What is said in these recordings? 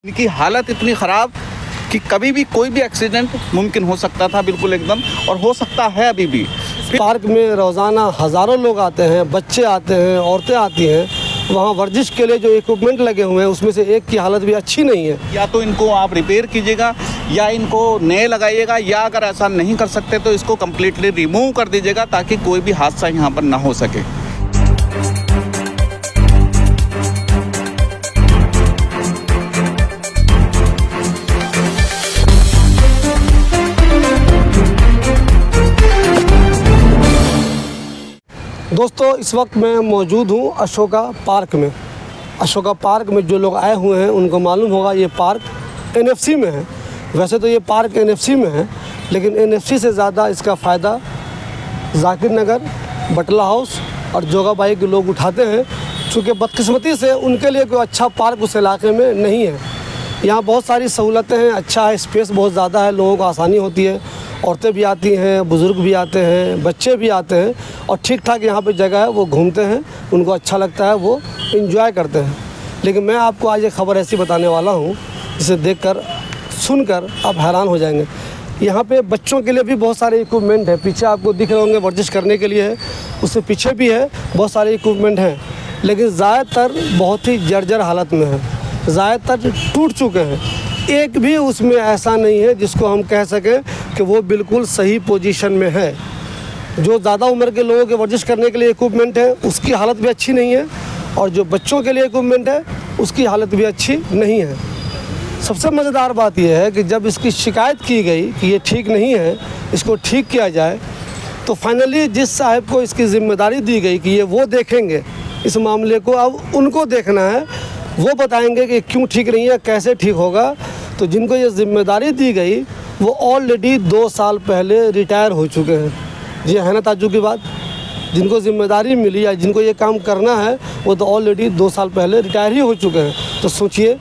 इनकी हालत इतनी ख़राब कि कभी भी कोई भी एक्सीडेंट मुमकिन हो सकता था, बिल्कुल एकदम, और हो सकता है अभी भी। पार्क में रोज़ाना हज़ारों लोग आते हैं, बच्चे आते हैं, औरतें आती हैं। वहाँ वर्जिश के लिए जो इक्विपमेंट लगे हुए हैं उसमें से एक की हालत भी अच्छी नहीं है। या तो इनको आप रिपेयर कीजिएगा या इनको नए लगाइएगा, या अगर ऐसा नहीं कर सकते तो इसको कम्प्लीटली रिमूव कर दीजिएगा ताकि कोई भी हादसा यहाँ पर ना हो सके। दोस्तों, इस वक्त मैं मौजूद हूँ अशोका पार्क में। अशोका पार्क में जो लोग आए हुए हैं उनको मालूम होगा ये पार्क एनएफसी में है। वैसे तो ये पार्क एनएफसी में है, लेकिन एनएफसी से ज़्यादा इसका फ़ायदा जाकिर नगर, बटला हाउस और जोगाबाई के लोग उठाते हैं, क्योंकि बदकिस्मती से उनके लिए कोई अच्छा पार्क उस इलाके में नहीं है। यहाँ बहुत सारी सहूलतें हैं, अच्छा है, स्पेस बहुत ज़्यादा है, लोगों को आसानी होती है, औरतें भी आती हैं, बुज़ुर्ग भी आते हैं, बच्चे भी आते हैं और ठीक ठाक यहाँ पे जगह है, वो घूमते हैं, उनको अच्छा लगता है, वो इन्जॉय करते हैं। लेकिन मैं आपको आज एक ख़बर ऐसी बताने वाला हूँ जिसे देखकर सुनकर आप हैरान हो जाएंगे। यहाँ पे बच्चों के लिए भी बहुत सारे इक्विपमेंट है, पीछे आपको दिख रहे होंगे वर्जिश करने के लिए है, उससे पीछे भी है, बहुत सारे इक्विपमेंट हैं, लेकिन ज़्यादातर बहुत ही जर्जर हालत में है, ज़्यादातर टूट चुके हैं। एक भी उसमें ऐसा नहीं है जिसको हम कह सकें कि वो बिल्कुल सही पोजीशन में है। जो ज़्यादा उम्र के लोगों के वर्जिश करने के लिए इक्विपमेंट है उसकी हालत भी अच्छी नहीं है, और जो बच्चों के लिए इक्विपमेंट है उसकी हालत भी अच्छी नहीं है। सबसे मज़ेदार बात यह है कि जब इसकी शिकायत की गई कि ये ठीक नहीं है, इसको ठीक किया जाए, तो फाइनली जिस साहब को इसकी ज़िम्मेदारी दी गई कि ये वो देखेंगे इस मामले को, अब उनको देखना है, वो बताएंगे कि क्यों ठीक नहीं है, कैसे ठीक होगा। तो जिनको ये ज़िम्मेदारी दी गई वो ऑलरेडी 2 साल पहले रिटायर हो चुके हैं। जी है ना ताज्जुब की बात? जिनको ज़िम्मेदारी मिली या जिनको ये काम करना है वो तो ऑलरेडी 2 साल पहले रिटायर ही हो चुके हैं। तो सोचिए,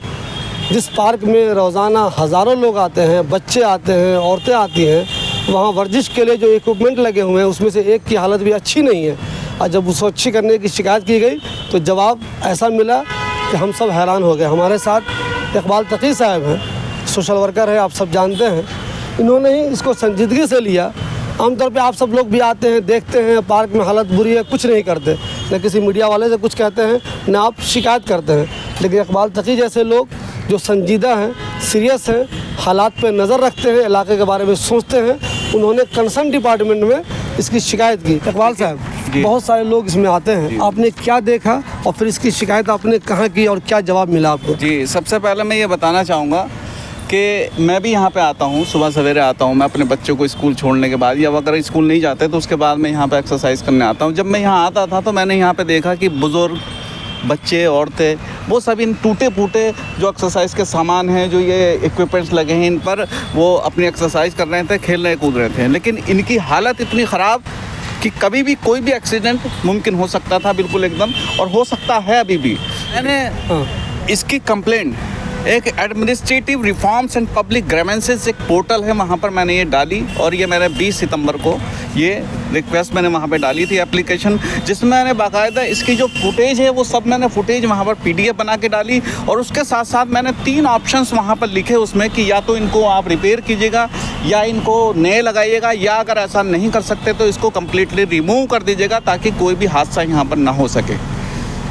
जिस पार्क में रोज़ाना हज़ारों लोग आते हैं, बच्चे आते हैं, औरतें आती हैं, वहाँ वर्जिश के लिए जो इक्विपमेंट लगे हुए हैं उसमें से एक की हालत भी अच्छी नहीं है। और जब उसको अच्छी करने की शिकायत की गई तो जवाब ऐसा मिला कि हम सब हैरान हो गए। हमारे साथ इकबाल तकी साहब हैं, सोशल वर्कर है, आप सब जानते हैं। इन्होंने ही इसको संजीदगी से लिया। आमतौर पे आप सब लोग भी आते हैं, देखते हैं पार्क में हालत बुरी है, कुछ नहीं करते, न किसी मीडिया वाले से कुछ कहते हैं, न आप शिकायत करते हैं। लेकिन इकबाल तकी जैसे लोग जो संजीदा हैं, सीरियस हैं, हालात पे नज़र रखते हैं, इलाके के बारे में सोचते हैं, उन्होंने कंसर्न डिपार्टमेंट में इसकी शिकायत की। इकबाल साहब, बहुत सारे लोग इसमें आते हैं, आपने क्या देखा और फिर इसकी शिकायत आपने कहाँ की और क्या जवाब मिला आपको? जी, सबसे पहले मैं ये बताना चाहूँगा कि मैं भी यहाँ पे आता हूँ, सुबह सवेरे आता हूँ। मैं अपने बच्चों को स्कूल छोड़ने के बाद, या अगर स्कूल नहीं जाते तो उसके बाद मैं यहाँ पे एक्सरसाइज करने आता हूँ। जब मैं यहाँ आता था तो मैंने यहाँ पे देखा कि बुज़ुर्ग, बच्चे, औरतें, वो सब इन टूटे फूटे जो एक्सरसाइज के सामान हैं, जो ये इक्विपमेंट्स लगे हैं, इन पर वो अपनी एक्सरसाइज कर रहे थे, खेल रहे कूद रहे थे। लेकिन इनकी हालत इतनी ख़राब कि कभी भी कोई भी एक्सीडेंट मुमकिन हो सकता था, बिल्कुल एकदम, और हो सकता है अभी भी। मैंने इसकी कंप्लेंट एक administrative reforms and public grievances एक पोर्टल है, वहाँ पर मैंने ये डाली, और ये मैंने 20 सितंबर को ये रिक्वेस्ट मैंने वहाँ पे डाली थी, एप्लीकेशन, जिसमें मैंने बाकायदा इसकी जो फुटेज है वो सब मैंने फुटेज वहाँ पर PDF बना के डाली, और उसके साथ साथ मैंने 3 ऑप्शंस वहाँ पर लिखे उसमें कि या तो इनको आप रिपेयर कीजिएगा या इनको नए लगाइएगा, या अगर ऐसा नहीं कर सकते तो इसको कम्प्लीटली रिमूव कर दीजिएगा ताकि कोई भी हादसा यहाँ पर ना हो सके।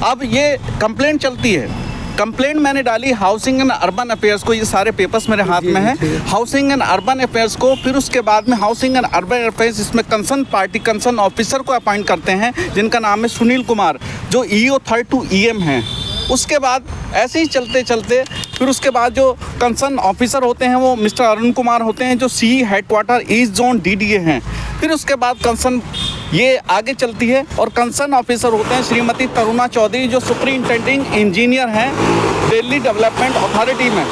अब ये कंप्लेंट चलती है। कंप्लेंट मैंने डाली हाउसिंग एंड अर्बन अफेयर्स को, ये सारे पेपर्स मेरे हाथ में हैं, हाउसिंग एंड अर्बन अफेयर्स को। फिर उसके बाद में हाउसिंग एंड अर्बन अफेयर्स इसमें कंसर्न पार्टी, कंसर्न ऑफिसर को अपॉइंट करते हैं, जिनका नाम है सुनील कुमार, जो EO 3rd to EM हैं। उसके बाद ऐसे ही चलते चलते फिर उसके बाद जो कंसर्न ऑफिसर होते हैं वो मिस्टर अरुण कुमार होते हैं, जो CE headquarter east zone DDA हैं। फिर उसके बाद कंसर्न ये आगे चलती है, और कंसर्न ऑफिसर होते हैं श्रीमती तरुणा चौधरी, जो सुपरिंटेंडिंग इंजीनियर हैं दिल्ली डेवलपमेंट अथॉरिटी में।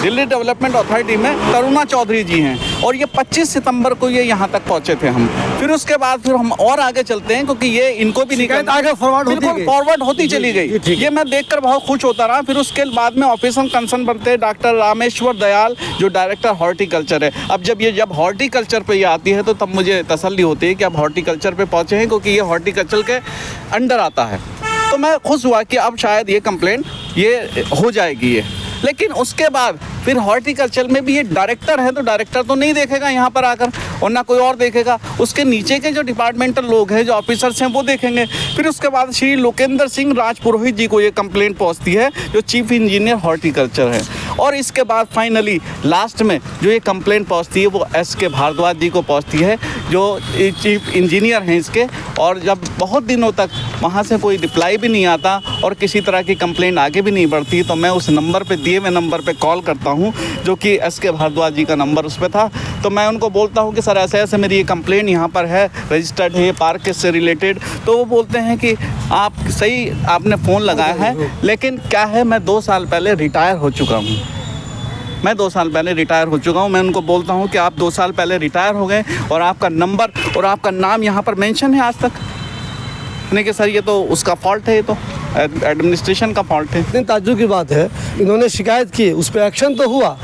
दिल्ली डेवलपमेंट अथॉरिटी में तरुणा चौधरी जी हैं, और ये 25 सितंबर को ये यहाँ तक पहुँचे थे हम। फिर उसके बाद फिर हम और आगे चलते हैं, क्योंकि ये इनको भी शिकायत आगे फॉरवर्ड होती चली गई। ये मैं देखकर बहुत खुश होता रहा। फिर उसके बाद में ऑफिसर कंसर्न बनते हैं डॉक्टर रामेश्वर दयाल, जो डायरेक्टर हॉर्टिकल्चर है। अब जब हॉर्टिकल्चर पे ये आती है तो तब मुझे तसल्ली होती है कि अब हॉर्टिकल्चर पे पहुँचे हैं, क्योंकि ये हॉर्टिकल्चर के अंडर आता है। तो मैं खुश हुआ कि अब शायद ये कंप्लेंट ये हो जाएगी। ये लेकिन उसके बाद फिर हॉर्टिकल्चर में भी ये डायरेक्टर है, तो डायरेक्टर तो नहीं देखेगा यहाँ पर आकर, और ना कोई और देखेगा। उसके नीचे के जो डिपार्टमेंटल लोग हैं, जो ऑफिसर्स हैं, वो देखेंगे। फिर उसके बाद श्री लोकेंद्र सिंह राजपुरोहित जी को ये कंप्लेंट पहुँचती है, जो चीफ इंजीनियर हॉर्टिकल्चर है। और इसके बाद फाइनली लास्ट में जो ये कंप्लेंट पहुँचती है वो एस.के. भारद्वाज जी को पहुँचती है, जो चीफ इंजीनियर हैं इसके। और जब बहुत दिनों तक वहाँ से कोई रिप्लाई भी नहीं आता और किसी तरह की कंप्लेंट आगे भी नहीं बढ़ती, तो मैं उस नंबर पे, दिए हुए नंबर पे कॉल करता हूँ, जो कि एस.के. भारद्वाज जी का नंबर उस पर था। तो मैं उनको बोलता हूँ कि सर ऐसे ऐसे मेरी ये कंप्लेंट यहाँ पर है, रजिस्टर्ड है, ये पार्क से रिलेटेड। तो वो बोलते हैं कि आप सही, आपने फ़ोन लगाया है, लेकिन क्या है, मैं 2 साल पहले रिटायर हो चुका हूँ। मैं 2 साल पहले रिटायर हो चुका हूँ। मैं उनको बोलता हूँ कि आप 2 साल पहले रिटायर हो गए और आपका नंबर और आपका नाम यहाँ पर मेंशन है आज तक नहीं, कि सर ये तो उसका फॉल्ट है, ये तो एडमिनिस्ट्रेशन का फॉल्ट है। इतनी ताज्जुब की बात है, इन्होंने शिकायत की, उस पर एक्शन तो हुआ।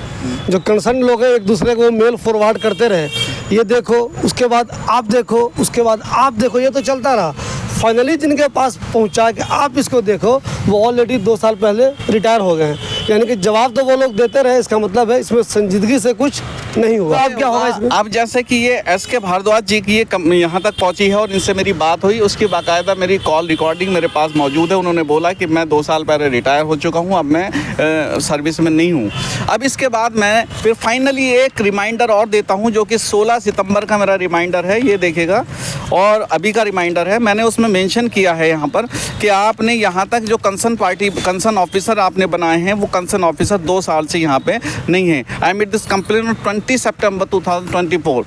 जो कंसर्न लोग हैं एक दूसरे को मेल फॉरवर्ड करते रहे, ये देखो, उसके बाद आप देखो, उसके बाद आप देखो, ये तो चलता रहा। फाइनली जिनके पास पहुंचा कि आप इसको देखो, वो ऑलरेडी 2 साल पहले रिटायर हो गए हैं। यानी कि जवाब तो वो लोग देते रहे, इसका मतलब है इसमें संजीदगी से कुछ नहीं हुआ। अब क्या होगा इसमें? अब जैसे कि ये एस.के. भारद्वाज जी की ये यहाँ तक पहुंची है और इनसे मेरी बात हुई, उसकी बाकायदा मेरी कॉल रिकॉर्डिंग मेरे पास मौजूद है। उन्होंने बोला कि मैं 2 साल पहले रिटायर हो चुका हूँ, अब मैं सर्विस में नहीं हूँ। अब इसके बाद मैं फिर फाइनली एक रिमाइंडर और देता हूँ, जो कि 16 सितंबर का मेरा रिमाइंडर है, ये देखिएगा, और अभी का रिमाइंडर है। मैंने उसमें मेंशन किया है यहाँ पर कि आपने यहाँ तक जो कंसर्न ऑफिसर आपने बनाए हैं, वो कंसर्न ऑफिसर 2 साल से यहाँ पे नहीं है। आई मेड दिस कंप्लेंट 20 सितंबर 2024।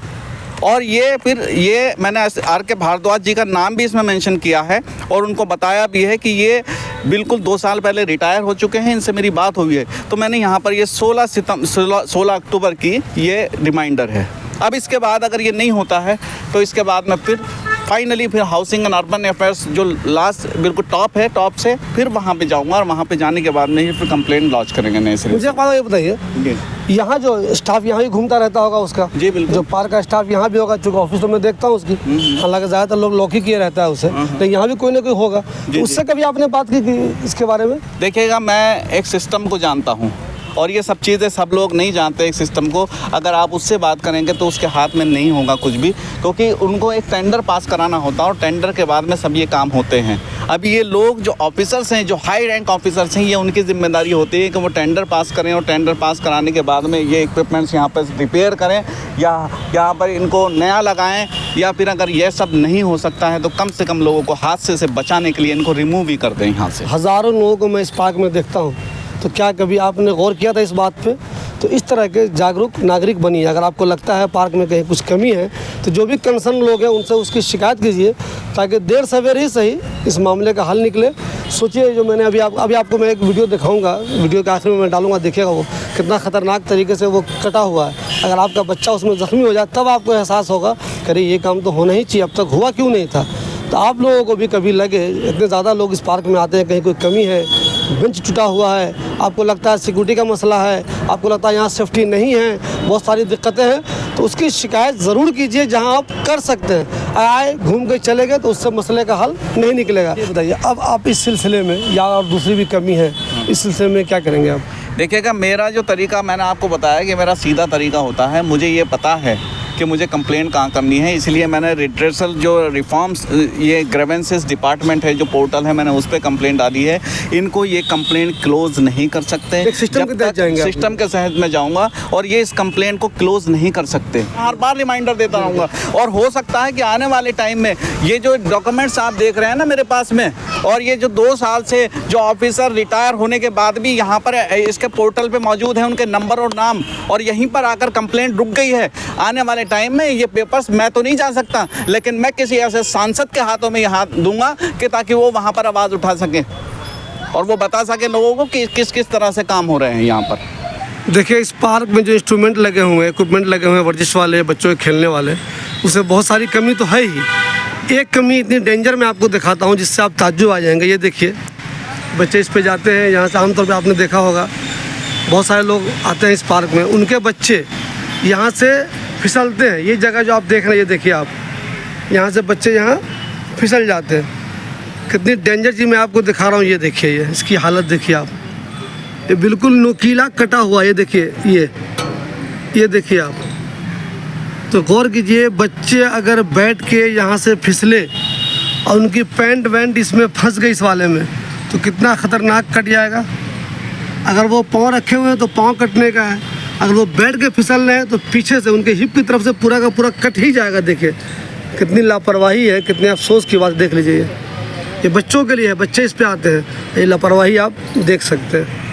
और ये फिर ये मैंने आर.के. भारद्वाज जी का नाम भी इसमें मेंशन किया है और उनको बताया भी है कि ये बिल्कुल 2 साल पहले रिटायर हो चुके हैं, इनसे मेरी बात हुई है। तो मैंने यहाँ पर ये 16 अक्टूबर की ये रिमाइंडर है। अब इसके बाद अगर ये नहीं होता है तो इसके बाद मैं फिर फाइनली फिर हाउसिंग एंड अर्बन अफेयर्स जो लास्ट बिल्कुल टॉप है, टॉप से फिर वहाँ पे जाऊँगा और वहाँ पे जाने के बाद में ही फिर कंप्लेंट लॉन्च करेंगे नए सिरे से। मुझे एक बात ये बताइए, यहाँ जो स्टाफ यहाँ ही घूमता रहता होगा उसका? जी बिल्कुल। जो पार्क का स्टाफ यहाँ भी होगा, चूँकि ऑफिस तो मैं देखता हूँ उसकी, हालांकि ज़्यादातर लोग लॉक ही किए रहता है उसे, लेकिन यहाँ भी कोई ना कोई होगा। उससे कभी आपने बात की इसके बारे में? देखिएगा, मैं एक सिस्टम को जानता हूँ और ये सब चीज़ें सब लोग नहीं जानते एक सिस्टम को। अगर आप उससे बात करेंगे तो उसके हाथ में नहीं होगा कुछ भी, क्योंकि उनको एक टेंडर पास कराना होता है और टेंडर के बाद में सब ये काम होते हैं। अब ये लोग जो ऑफिसर्स हैं, जो हाई रैंक ऑफिसर्स हैं, ये उनकी जिम्मेदारी होती है कि वो टेंडर पास करें और टेंडर पास कराने के बाद में ये इक्विपमेंट्स यहाँ पर रिपेयर करें या यहाँ पर इनको नया लगाएं, या फिर अगर ये सब नहीं हो सकता है तो कम से कम लोगों को हादसे से बचाने के लिए इनको रिमूव भी कर दें यहाँ से। हज़ारों लोगों को मैं इस पार्क में देखता हूँ, तो क्या कभी आपने गौर किया था इस बात पे? तो इस तरह के जागरूक नागरिक बनिए। अगर आपको लगता है पार्क में कहीं कुछ कमी है, तो जो भी कंसर्न लोग हैं उनसे उसकी शिकायत कीजिए, ताकि देर सवेर ही सही इस मामले का हल निकले। सोचिए, जो मैंने अभी आपको मैं एक वीडियो दिखाऊंगा, वीडियो के आखिर में मैं डालूंगा, देखिएगा वो कितना ख़तरनाक तरीके से वो कटा हुआ है। अगर आपका बच्चा उसमें ज़ख्मी हो जाए तब आपको एहसास होगा कि अरे ये काम तो होना ही चाहिए, अब तक हुआ क्यों नहीं था। तो आप लोगों को भी कभी लगे, इतने ज़्यादा लोग इस पार्क में आते हैं, कहीं कोई कमी है, बेंच टूटा हुआ है, आपको लगता है सिक्योरिटी का मसला है, आपको लगता है यहाँ सेफ्टी नहीं है, बहुत सारी दिक्कतें हैं, तो उसकी शिकायत ज़रूर कीजिए जहाँ आप कर सकते हैं। आए घूम के चले गए तो उससे मसले का हल नहीं निकलेगा। ये बताइए, अब आप इस सिलसिले में या और दूसरी भी कमी है, इस सिलसिले में क्या करेंगे आप? देखिएगा, मेरा जो तरीका मैंने आपको बताया कि मेरा सीधा तरीका होता है। मुझे ये पता है कि मुझे कंप्लेंट कहाँ करनी है, इसलिए मैंने रिड्रेसल जो रिफॉर्म्स, ये ग्रेवेंसेस डिपार्टमेंट है जो पोर्टल है, मैंने उस पर कंप्लेंट डाली है। इनको ये कंप्लेंट क्लोज नहीं कर सकते, सिस्टम के तहत जाएंगे, सिस्टम के तहत मैं जाऊँगा और ये इस कंप्लेंट को क्लोज नहीं कर सकते। हर बार रिमाइंडर देता रहूँगा और हो सकता है कि आने वाले टाइम में ये जो डॉक्यूमेंट्स आप देख रहे हैं ना मेरे पास में, और ये जो 2 साल से जो ऑफिसर रिटायर होने के बाद भी यहाँ पर इसके पोर्टल पे मौजूद है, उनके नंबर और नाम, और यहीं पर आकर कंप्लेंट रुक गई है। आने वाले टाइम में ये पेपर्स मैं तो नहीं जा सकता, लेकिन मैं किसी ऐसे सांसद के हाथों में ये हाथ दूंगा कि ताकि वो वहाँ पर आवाज़ उठा सके और वो बता सके लोगों को कि किस किस तरह से काम हो रहे हैं यहाँ पर। देखिए, इस पार्क में जो इंस्ट्रूमेंट लगे हुए हैं, इक्विपमेंट लगे हुए हैं वर्जिश वाले, बच्चों के खेलने वाले, उससे बहुत सारी कमी तो है ही। एक कमी इतनी डेंजर मैं आपको दिखाता हूँ जिससे आप ताज्जुब आ जाएंगे। ये देखिए, बच्चे इस पे जाते हैं, यहाँ से आमतौर पे आपने देखा होगा बहुत सारे लोग आते हैं इस पार्क में, उनके बच्चे यहाँ से फिसलते हैं। ये जगह जो आप देख रहे हैं, ये देखिए आप, यहाँ से बच्चे यहाँ फिसल जाते हैं। कितनी डेंजर चीज़ मैं आपको दिखा रहा हूँ, ये देखिए, ये इसकी हालत देखिए आप। ये बिल्कुल नुकीला कटा हुआ, ये देखिए, ये देखिए आप। तो गौर कीजिए, बच्चे अगर बैठ के यहाँ से फिसले और उनकी पैंट वैंट इसमें फंस गई इस वाले में, तो कितना ख़तरनाक कट जाएगा। अगर वो पाँव रखे हुए हैं तो पाँव कटने का है, अगर वो बैठ के फिसल रहे हैं तो पीछे से उनके हिप की तरफ से पूरा का पूरा कट ही जाएगा। देखिए कितनी लापरवाही है, कितने अफसोस की बात। देख लीजिए, ये बच्चों के लिए है, बच्चे इस पे आते हैं, ये लापरवाही आप देख सकते हैं।